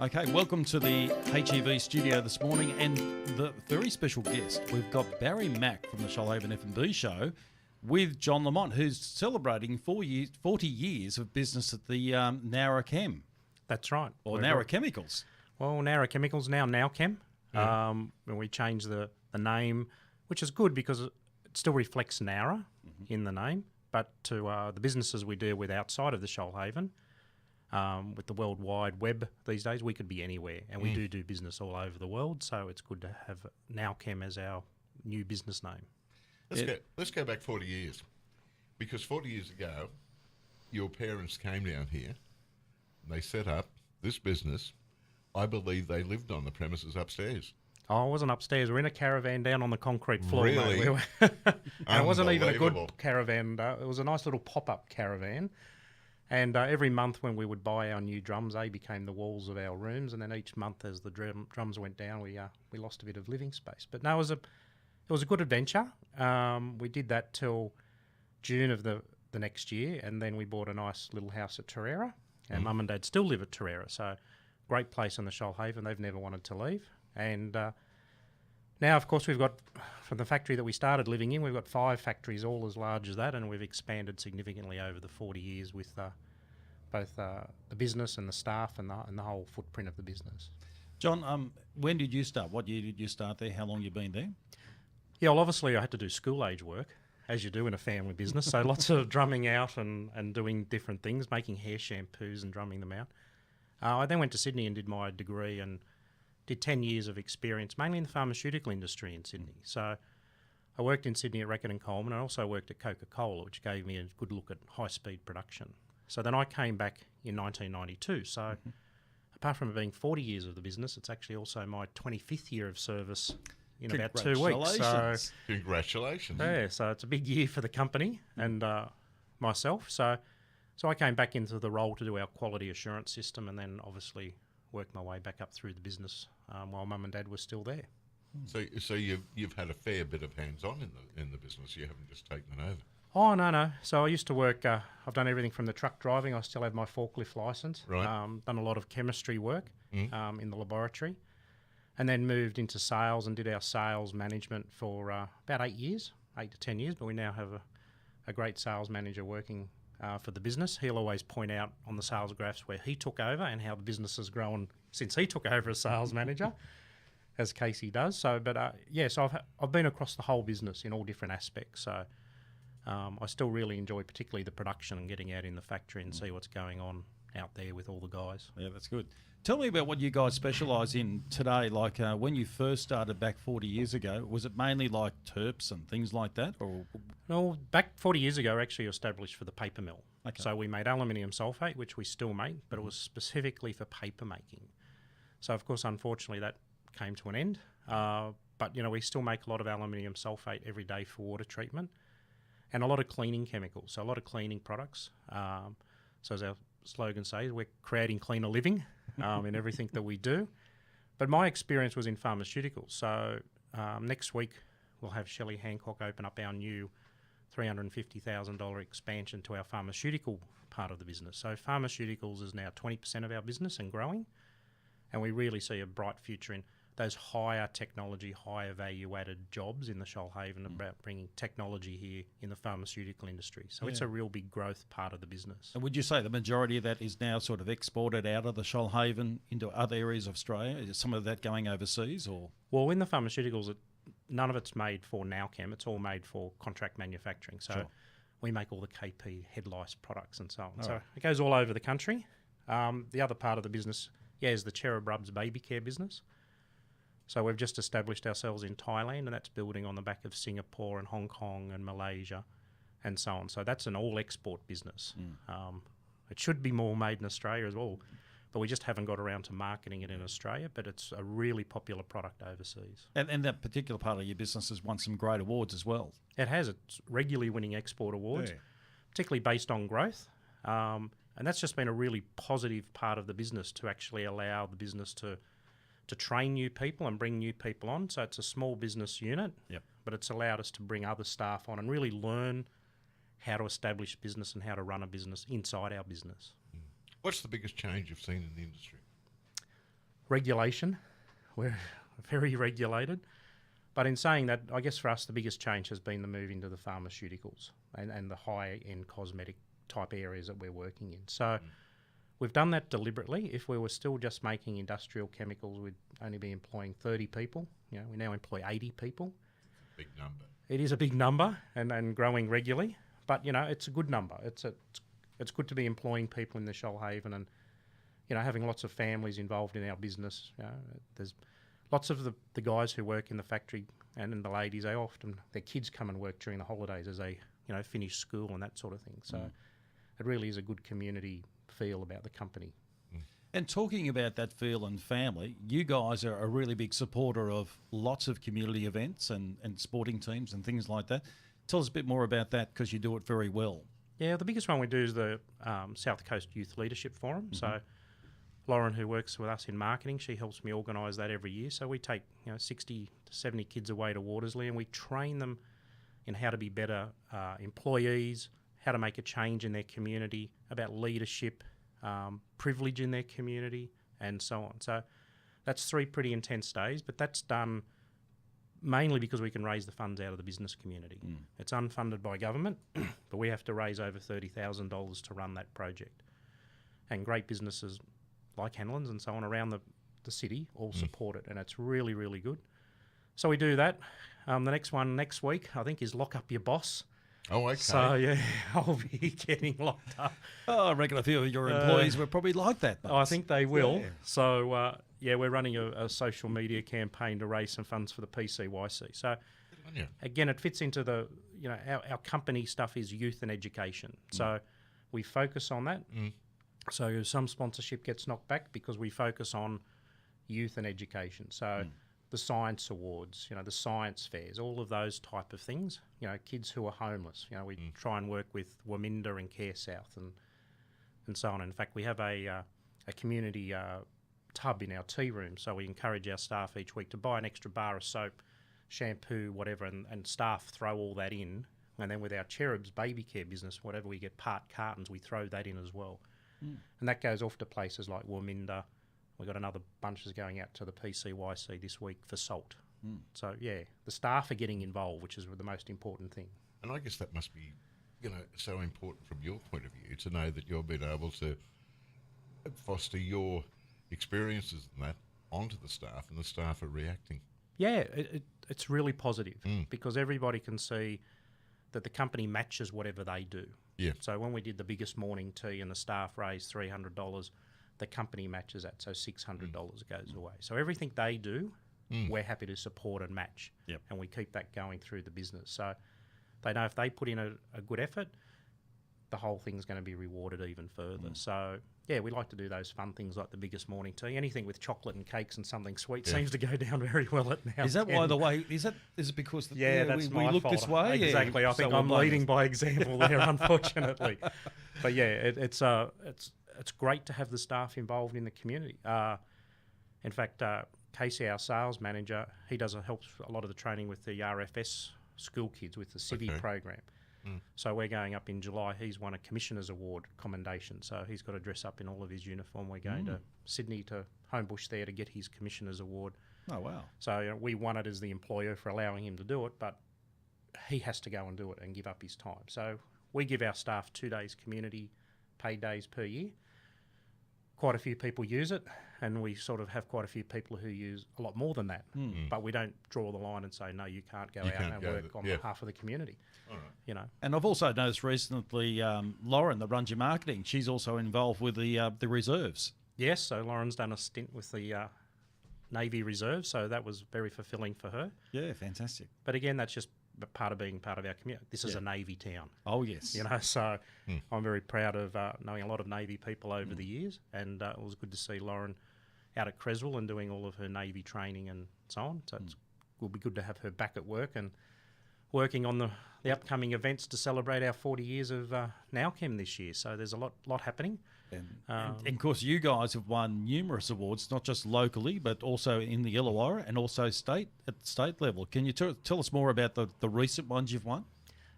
Okay, welcome to the HEV studio this morning, and the very special guest. We've got Barry Mack from the Shoalhaven FnB show with John Lamont, who's celebrating 40 years of business at the Nowchem. That's right. Or Nowra Chemicals. Well, Nowra Chemicals, now Nowchem. Yeah. When we changed the name, which is good because it still reflects Nowra in the name, but to the businesses we deal with outside of the Shoalhaven, with the World Wide Web these days, we could be anywhere, and we do business all over the world, so it's good to have Nowchem as our new business name. Let's go back 40 years, because 40 years ago, your parents came down here, and they set up this business. I believe they lived on the premises upstairs. Oh, I wasn't upstairs. We're in a caravan down on the concrete floor. Really? Mate. And it wasn't even a good Unbelievable. caravan. It was a nice little pop-up caravan. And every month when we would buy our new drums, they became the walls of our rooms. And then each month as the drums went down, we lost a bit of living space. But no, it was a good adventure. We did that till June of the next year. And then we bought a nice little house at Torreira. And Mum and Dad still live at Torreira. So great place in the Shoalhaven. They've never wanted to leave. And now, of course, we've got, from the factory that we started living in, we've got 5 factories, all as large as that, and we've expanded significantly over the 40 years with both the business and the staff and the whole footprint of the business. John, when did you start? What year did you start there? How long you been there? Yeah, well, obviously I had to do school-age work, as you do in a family business, so lots of drumming out and doing different things, making hair shampoos and drumming them out. I then went to Sydney and did my degree and did 10 years of experience, mainly in the pharmaceutical industry in Sydney. So I worked in Sydney at Reckitt and Coleman. I also worked at Coca-Cola, which gave me a good look at high-speed production. So then I came back in 1992. So apart from it being 40 years of the business, it's actually also my 25th year of service in about 2 weeks. So, Congratulations. yeah, so it's a big year for the company and myself. So I came back into the role to do our quality assurance system, and then obviously worked my way back up through the business while Mum and Dad were still there. So you've had a fair bit of hands-on in the business. You haven't just taken it over. Oh, no. So I used to work, I've done everything from the truck driving. I still have my forklift licence. Right. Done a lot of chemistry work in the laboratory, and then moved into sales and did our sales management for about 8 to 10 years. But we now have a great sales manager working for the business. He'll always point out on the sales graphs where he took over and how the business has grown since he took over as sales manager, as Casey does. So, but so I've been across the whole business in all different aspects. So I still really enjoy particularly the production and getting out in the factory and see what's going on out there with all the guys. Yeah, that's good. Tell me about what you guys specialise in today. Like when you first started back 40 years ago, was it mainly like terps and things like that? Or No, back 40 years ago, actually established for the paper mill. Okay. So we made aluminium sulfate, which we still make, but it was specifically for paper making. So, of course, unfortunately, that came to an end. But, we still make a lot of aluminium sulfate every day for water treatment and a lot of cleaning chemicals, so a lot of cleaning products. So as our slogan says, we're creating cleaner living in everything that we do. But my experience was in pharmaceuticals. So next week we'll have Shelley Hancock open up our new $350,000 expansion to our pharmaceutical part of the business. So pharmaceuticals is now 20% of our business and growing. And we really see a bright future in those higher technology, higher value-added jobs in the Shoalhaven about bringing technology here in the pharmaceutical industry. So it's a real big growth part of the business. And would you say the majority of that is now sort of exported out of the Shoalhaven into other areas of Australia? Is some of that going overseas, or? Well, in the pharmaceuticals, none of it's made for Nowchem. It's all made for contract manufacturing. So we make all the KP head lice products and so on. So it goes all over the country. The other part of the business, is the Cherub Rubs baby care business. So we've just established ourselves in Thailand, and that's building on the back of Singapore and Hong Kong and Malaysia and so on. So that's an all-export business. It should be more made in Australia as well, but we just haven't got around to marketing it in Australia, but it's a really popular product overseas. And that particular part of your business has won some great awards as well. It has. It's regularly winning export awards, particularly based on growth. And that's just been a really positive part of the business to actually allow the business to train new people and bring new people on. So it's a small business unit, but it's allowed us to bring other staff on and really learn how to establish business and how to run a business inside our business. What's the biggest change you've seen in the industry? regulation. We're very regulated. But in saying that, I guess for us the biggest change has been the move into the pharmaceuticals and the high-end cosmetic type areas that we're working in. So we've done that deliberately. If we were still just making industrial chemicals, we'd only be employing 30 people. You know, we now employ 80 people. Big number. It is a big number and growing regularly, but, you know, it's a good number. It's good to be employing people in the Shoalhaven and, you know, having lots of families involved in our business. You know, there's lots of the guys who work in the factory and the ladies, their kids come and work during the holidays as they, you know, finish school and that sort of thing. So it really is a good community feel about the company. And talking about that feel and family, you guys are a really big supporter of lots of community events and sporting teams and things like that. Tell us a bit more about that, because you do it very well. Yeah, the biggest one we do is the South Coast Youth Leadership Forum. So Lauren, who works with us in marketing, she helps me organise that every year. So we take 60 to 70 kids away to Watersley and we train them in how to be better employees, how to make a change in their community, about leadership, privilege in their community, and so on. So that's 3 pretty intense days, but that's done mainly because we can raise the funds out of the business community. It's unfunded by government, but we have to raise over $30,000 to run that project. And great businesses like Hanlon's and so on around the city all support it, and it's really, really good. So we do that. The next one next week, I think, is Lock Up Your Boss. Oh, okay. So, yeah, I'll be getting locked up. Oh, I reckon a few of your employees were probably like that. I think they will. Yeah. So, we're running a social media campaign to raise some funds for the PCYC. So, again, it fits into the, our company stuff is youth and education. So we focus on that. So some sponsorship gets knocked back because we focus on youth and education. So the science awards, the science fairs, all of those type of things. Kids who are homeless. We try and work with Waminda and Care South and so on. In fact, we have a community tub in our tea room, so we encourage our staff each week to buy an extra bar of soap, shampoo, whatever, and staff throw all that in. And then with our Cherubs baby care business, whatever we get part cartons, we throw that in as well. And that goes off to places like Waminda. We've got another bunch that's going out to the PCYC this week for salt. So, the staff are getting involved, which is the most important thing. And I guess that must be, so important from your point of view to know that you're being able to foster your experiences and that onto the staff, and the staff are reacting. Yeah, it's really positive because everybody can see that the company matches whatever they do. Yeah. So when we did the biggest morning tea and the staff raised $300, the company matches that, so $600 goes away. So everything they do, we're happy to support and match. Yep. And we keep that going through the business. So they know if they put in a good effort, the whole thing's going to be rewarded even further. So, we like to do those fun things like the biggest morning tea. Anything with chocolate and cakes and something sweet seems to go down very well at now. Is that why the way? Is it because that's we my look fault. this way? Exactly. I think I'm leading by example there, unfortunately. But it's great to have the staff involved in the community. In fact, Casey, our sales manager, he helps a lot of the training with the RFS school kids with the Civi program. So we're going up in July. He's won a Commissioner's Award commendation, so he's got to dress up in all of his uniform. We're going to Sydney to Homebush there to get his Commissioner's Award. Oh, wow. So we won it as the employer for allowing him to do it, but he has to go and do it and give up his time. So we give our staff 2 days community paid days per year. Quite a few people use it, and we sort of have quite a few people who use a lot more than that. But we don't draw the line and say, no, you can't go out and work on behalf of the community. All right. And I've also noticed recently, Lauren, that runs your marketing, she's also involved with the reserves. Yes, so Lauren's done a stint with the Navy Reserve, so that was very fulfilling for her. Yeah, fantastic. But again, that's just part of being part of our community. This is a Navy town. Oh, yes. So I'm very proud of knowing a lot of Navy people over the years, and it was good to see Lauren out at Creswell and doing all of her Navy training and so on. So it will be good to have her back at work and working on the upcoming events to celebrate our 40 years of Nowchem this year. So there's a lot happening. And of course, you guys have won numerous awards, not just locally, but also in the Illawarra and also at state level. Can you tell us more about the recent ones you've won?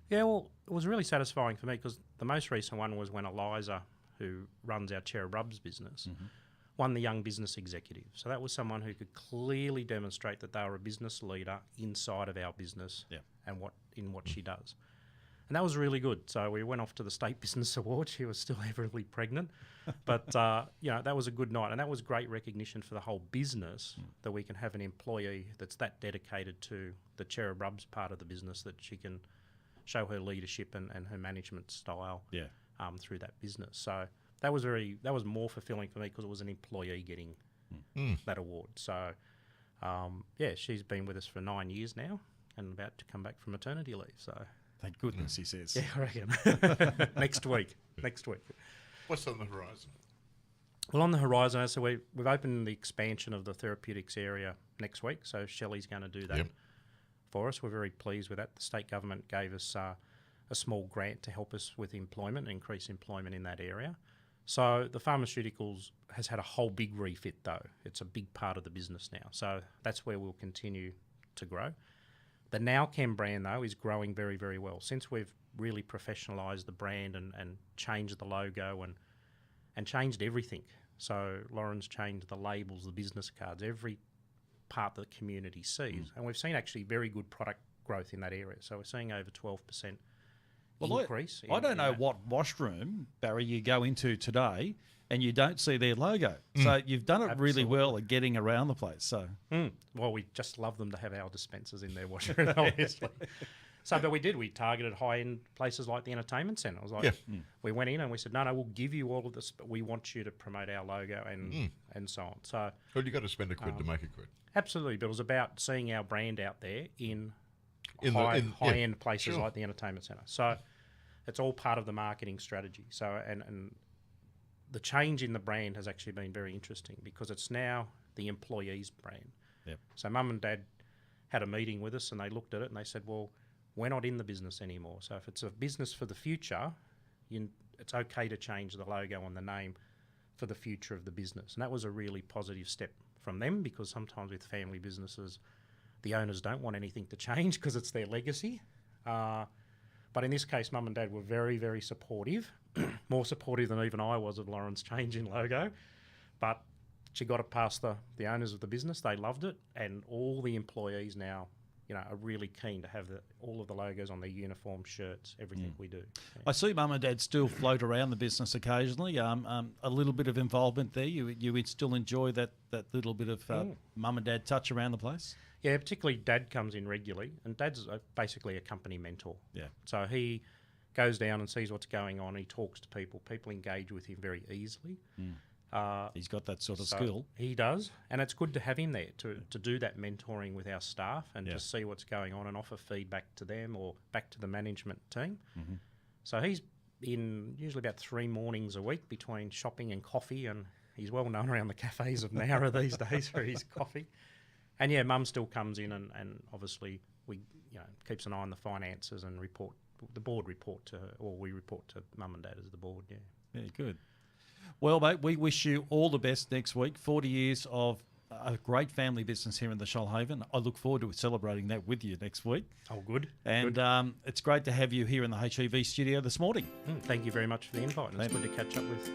Yeah, well, it was really satisfying for me because the most recent one was when Eliza, who runs our Cherub Rubs business, won the Young Business Executive. So that was someone who could clearly demonstrate that they were a business leader inside of our business and what she does. And that was really good. So we went off to the State Business Award. She was still heavily pregnant. But, that was a good night. And that was great recognition for the whole business that we can have an employee that's that dedicated to the cherub rubs part of the business, that she can show her leadership and her management style through that business. So that was more fulfilling for me because it was an employee getting that award. So, she's been with us for 9 years now and about to come back from maternity leave. So thank goodness, he says. Yeah, I reckon. Next week. What's on the horizon? Well, on the horizon, so we've opened the expansion of the therapeutics area next week. So Shelley's going to do that for us. We're very pleased with that. The state government gave us a small grant to help us with employment, increase employment in that area. So the pharmaceuticals has had a whole big refit, though. It's a big part of the business now. So that's where we'll continue to grow. The Nowchem brand, though, is growing very, very well. Since we've really professionalised the brand and changed the logo and changed everything. So Lauren's changed the labels, the business cards, every part that the community sees. And we've seen actually very good product growth in that area. So we're seeing over 12% increase. I don't know what washroom, Barry, you go into today and you don't see their logo. So you've done it really well at getting around the place. So Well, we just love them to have our dispensers in their washroom, obviously. But we targeted high-end places like the entertainment centre. I was like, we went in and we said, no, we'll give you all of this, but we want you to promote our logo and so on. So, well, you got to spend a quid to make a quid. Absolutely, but it was about seeing our brand out there in high-end places like the entertainment centre. So it's all part of the marketing strategy. So and the change in the brand has actually been very interesting because it's now the employee's brand. Yep. So Mum and Dad had a meeting with us and they looked at it and they said, well, we're not in the business anymore. So if it's a business for the future, it's okay to change the logo and the name for the future of the business. And that was a really positive step from them because sometimes with family businesses, the owners don't want anything to change because it's their legacy. But in this case, Mum and Dad were very, very supportive, more supportive than even I was of Lauren's change in logo. But she got it past the owners of the business. They loved it. And all the employees now, are really keen to have all of the logos on their uniform, shirts, everything we do. Yeah. I see Mum and Dad still float around the business occasionally. A little bit of involvement there. You still enjoy that little bit of Mum and Dad touch around the place? Yeah, particularly Dad comes in regularly, and Dad's basically a company mentor. Yeah. So he goes down and sees what's going on. He talks to people. People engage with him very easily. He's got that sort of skill. He does, and it's good to have him there to do that mentoring with our staff and to see what's going on and offer feedback to them or back to the management team. So he's in usually about 3 mornings a week between shopping and coffee, and he's well known around the cafes of Nowra these days for his coffee. And Mum still comes in and obviously we keeps an eye on the finances and the board report to her, or we report to Mum and Dad as the board. Yeah. Very good. Well, mate, we wish you all the best next week. 40 years of a great family business here in the Shoalhaven. I look forward to celebrating that with you next week. Oh, good. And good. It's great to have you here in the HEV studio this morning. Thank you very much for the invite. And it's good to catch up with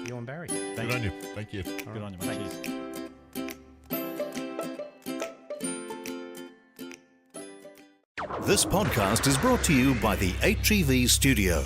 you and Barry. Good on you. Thank you. Good on you, mate. Cheers. This podcast is brought to you by the HEV Studio.